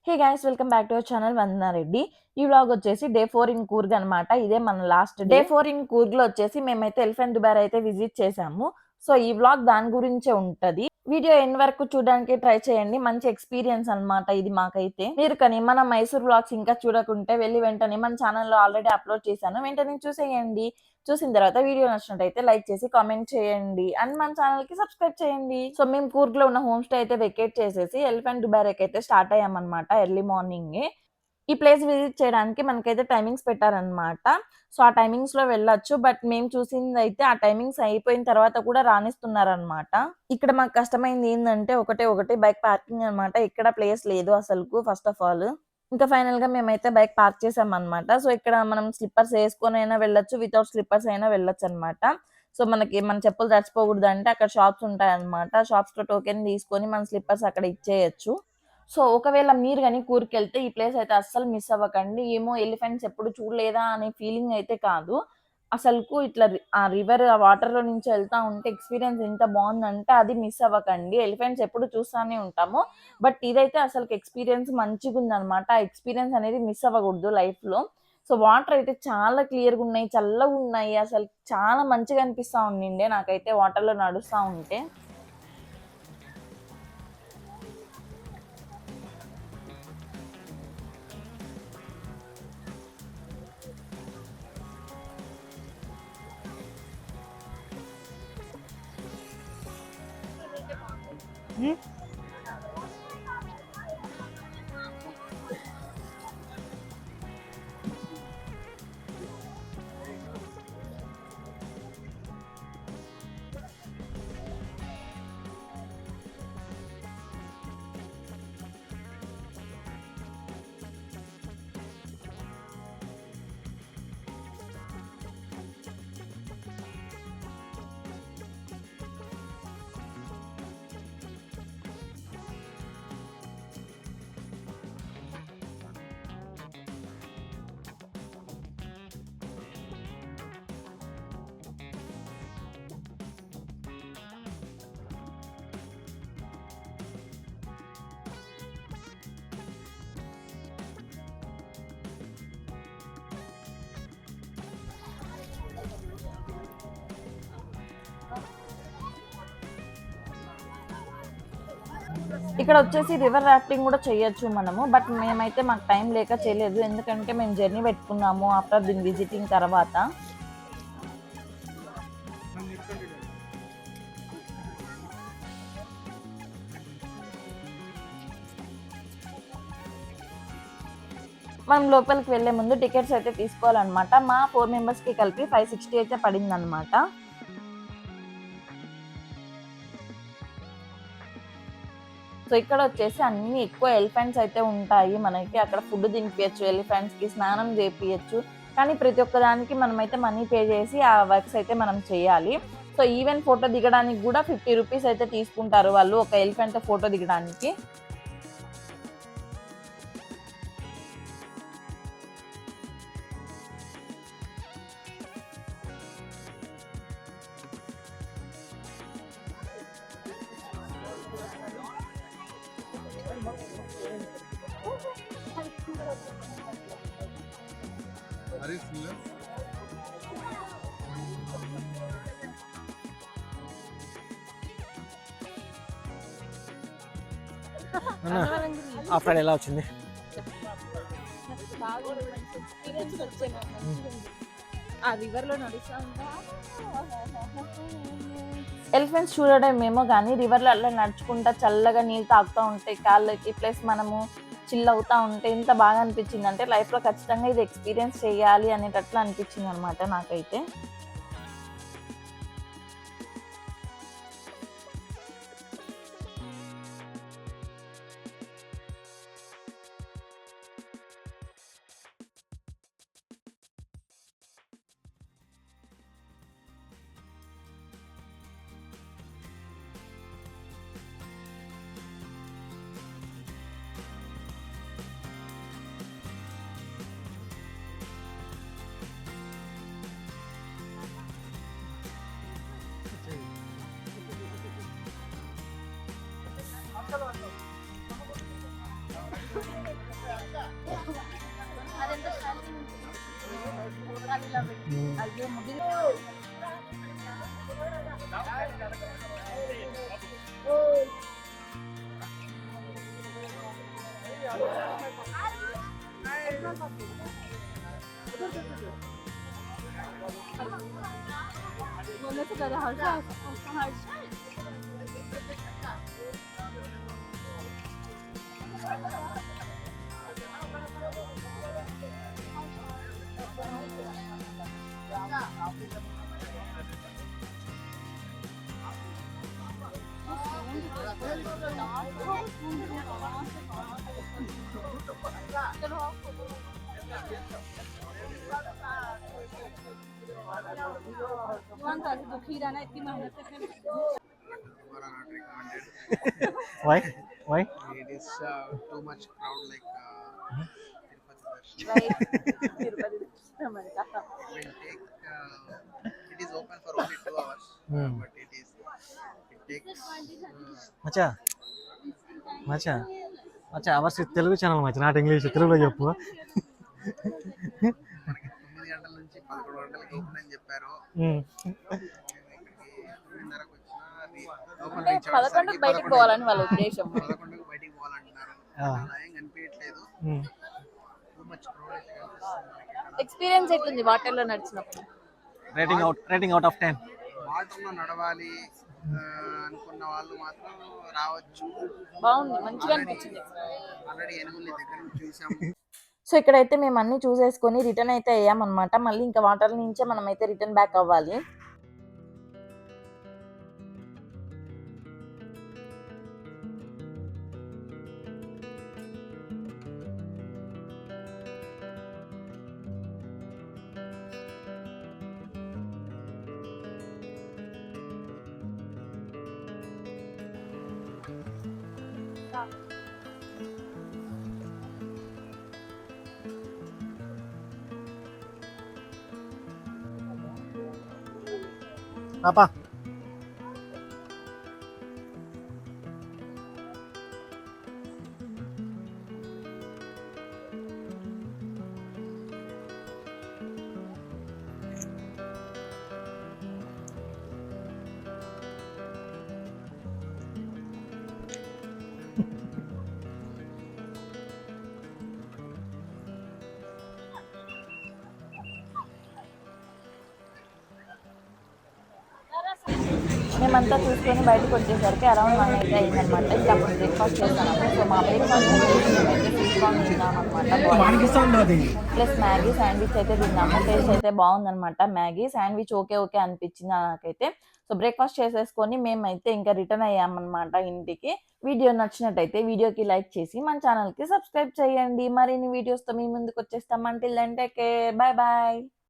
Hey guys welcome back to our channel Vandana Reddy. ఈ vlog వచ్చేసి day 4 in Coorg అనమాట. ఇదే మన లాస్ట్ డే 4 ఇన్ కూర్గ్ లో వచ్చేసి మేమైతే ఎలిఫెంట్ దుబార్ అయితే విజిట్ చేసాము. సో ఈ వ్లాగ్ దాని గురించే ఉంటది. వీడియో ఎండ్ వరకు చూడడానికి ట్రై చేయండి. మంచి ఎక్స్పీరియన్స్ అనమాట ఇది మాకైతే. మీరు కానీ మన మైసూర్ వ్లాగ్స్ ఇంకా చూడకుంటే వెళ్ళి వెంటనే మన ఛానల్లో ఆల్రెడీ అప్లోడ్ చేశాను, వెంటనే చూసేయండి. చూసిన తర్వాత వీడియో నచ్చినట్టయితే లైక్ చేసి కామెంట్ చేయండి అండ్ మన ఛానల్ కి సబ్స్క్రైబ్ చేయండి. సో మేము కూర్గ్ లో ఉన్న హోమ్ స్టే అయితే వెకేట్ చేసేసి ఎలిఫెంట్ దుబార్ అయితే స్టార్ట్ అయ్యామన్నమాట ఎర్లీ మార్నింగ్. ఈ ప్లేస్ విజిట్ చేయడానికి మనకైతే టైమింగ్స్ పెట్టారనమాట. సో ఆ టైమింగ్స్ లో వెళ్ళొచ్చు. బట్ మేము చూసింది అయితే ఆ టైమింగ్స్ అయిపోయిన తర్వాత కూడా రానిస్తున్నారనమాట. ఇక్కడ మాకు కష్టమైంది ఏంటంటే ఒకటి బైక్ పార్కింగ్ అనమాట. ఇక్కడ ప్లేస్ లేదు అసలుకు ఫస్ట్ ఆఫ్ ఆల్. ఇంకా ఫైనల్ గా మేమైతే బైక్ పార్క్ చేసామన్నమాట. సో ఇక్కడ మనం స్లిప్పర్స్ వేసుకొని అయినా వెళ్ళొచ్చు, వితౌట్ స్లిప్పర్స్ అయినా వెళ్ళొచ్చు అనమాట. సో మనకి మన చెప్పులు తడిచిపోకూడదు అంటే అక్కడ షాప్స్ ఉంటాయన్నమాట. షాప్స్ లో టోకెన్ తీసుకొని మన స్లిప్పర్స్ అక్కడ ఇచ్చేయచ్చు. సో ఒకవేళ మీరు గాని కూర్గ్‌కెళ్తే ఈ ప్లేస్ అయితే అస్సలు మిస్ అవ్వకండి. ఏమో ఎలిఫెంట్స్ ఎప్పుడు చూడలేదా అనే ఫీలింగ్ అయితే కాదు. అసలుకు ఇట్లా ఆ రివర్ ఆ వాటర్‌లో నుంచి ఎళ్తా ఉంటే ఎక్స్‌పీరియన్స్ ఎంత బావుందంటే అది మిస్ అవ్వకండి. ఎలిఫెంట్స్ ఎప్పుడు చూస్తానే ఉంటాము. బట్ ఇదైతే అసలుకి ఎక్స్‌పీరియన్స్ మంచిగుందనమాట. ఆ ఎక్స్‌పీరియన్స్ అనేది మిస్ అవ్వకూడదు లైఫ్‌లో. సో వాటర్ అయితే చాలా క్లియర్‌గున్నాయి, చల్లగున్నాయి. అసలు చాలా మంచిగా అనిపిస్తా ఉండిండే నాకైతే వాటర్‌లో నడుస్తా ఉంటే. ఇక్కడ వచ్చేసి రివర్ రాఫ్టింగ్ కూడా చేయొచ్చు మనము. బట్ మేమైతే మాకు టైం లేక చేయలేదు. ఎందుకంటే మేము జర్నీ పెట్టుకున్నాము ఆఫ్టర్ దీని విజిటింగ్ తర్వాత. మనం లోపలికి వెళ్లే ముందు టికెట్స్ అయితే తీసుకోవాలన్నమాట. మా 4 మెంబర్స్ కి కలిపి 560 అయితే పడిందన్నమాట. సో ఇక్కడ వచ్చేసి అన్ని ఎక్కువ ఎలిఫెంట్స్ అయితే ఉంటాయి. మనకి అక్కడ ఫుడ్ తినిపియచ్చు, ఎలిఫెంట్స్ కి స్నానం చేపియచ్చు. కానీ ప్రతి ఒక్క దానికి మనమైతే మనీ పే చేసి ఆ వర్క్స్ అయితే మనం చేయాలి. సో ఈవెన్ ఫోటో దిగడానికి కూడా 50 రూపీస్ అయితే తీసుకుంటారు వాళ్ళు ఒక ఎలిఫెంట్ ఫోటో దిగడానికి. ఆఫ్టర్ ఎలా వచ్చింది? ఎలిఫెంట్స్ చూడడం ఏమో కానీ రివర్లో అట్లా నడుచుకుంటా చల్లగా నీళ్ళు తాగుతూ ఉంటాయి కాళ్ళకి. ప్లస్ మనము చిల్ అవుతా ఉంటే ఎంత బాగా అనిపించింది అంటే లైఫ్లో ఖచ్చితంగా ఇది ఎక్స్పీరియన్స్ చేయాలి అనేటట్లు అనిపించింది అనమాట నాకైతే. Were not recommended. Why why It is too much crowd like Tirupati Darshan. Will take. It is open for only 2 hours, but it takes. Maccha Maccha Maccha hours Telugu channel Maccha not English తెలుగులో చెప్పు. మనకి 9 గంటల నుంచి 11 గంటలకి open అని చెప్పారు. ఉమ్. ఇక్కడికి 9:30కి వచ్చిన ఓపెన్ అంటే రీచ్ 11కి బయటికి పోవాలని వాళ్ళ ఉద్దేశం. 11కి బయటికి పోవాలంటున్నారు. అలా ఏం కనిపించట్లేదు. ఉమ్. టూ మచ్ క్రౌడ్ అయితే కనిపిస్తుంది. ఎక్స్పీరియన్స్ ఎట్లుంది వాటర్ లో నడిచినప్పుడు? Rating out of 10. వాటర్లో నడవాలి అనుకున్న వాళ్ళు మాత్రం రావచ్చు. బాగుంది, మంచిగా అనిపించింది. ఆల్రెడీ ఏనుగుల్ని దగ్గర నుంచి చూసాము. సో ఇక్కడైతే మేము అన్ని చూసేసుకొని రిటర్న్ అయితే అయ్యామన్నమాట. మళ్ళీ ఇంకా వాటర్ నుంచే మనం అయితే రిటర్న్ బ్యాక్ అవ్వాలి. పాపా మేమంతా చూసుకొని బయటకు వచ్చేసరికి అరౌండ్ 1 అయితే అయిందనమాట. ఇంకా అప్పుడు బ్రేక్ఫాస్ట్ చేస్తాము. సో మా బ్రేక్ఫాస్ట్ మేమైతే తీసుకొని తిన్నామన్నమాట. ప్లస్ మ్యాగీ శాండ్విచ్ అయితే తిన్నాము. టేస్ట్ అయితే బాగుందనమాట. మ్యాగీ శాండ్విచ్ ఓకే అనిపించింది నాకైతే. సో బ్రేక్ఫాస్ట్ చేసేసుకొని మేమైతే ఇంకా రిటర్న్ అయ్యామన్నమాట ఇంటికి. వీడియో నచ్చినట్టయితే వీడియోకి లైక్ చేసి మన ఛానల్కి సబ్స్క్రైబ్ చేయండి. మరిన్ని వీడియోస్తో మీ ముందుకు వచ్చేస్తాం. Until then take care, bye bye.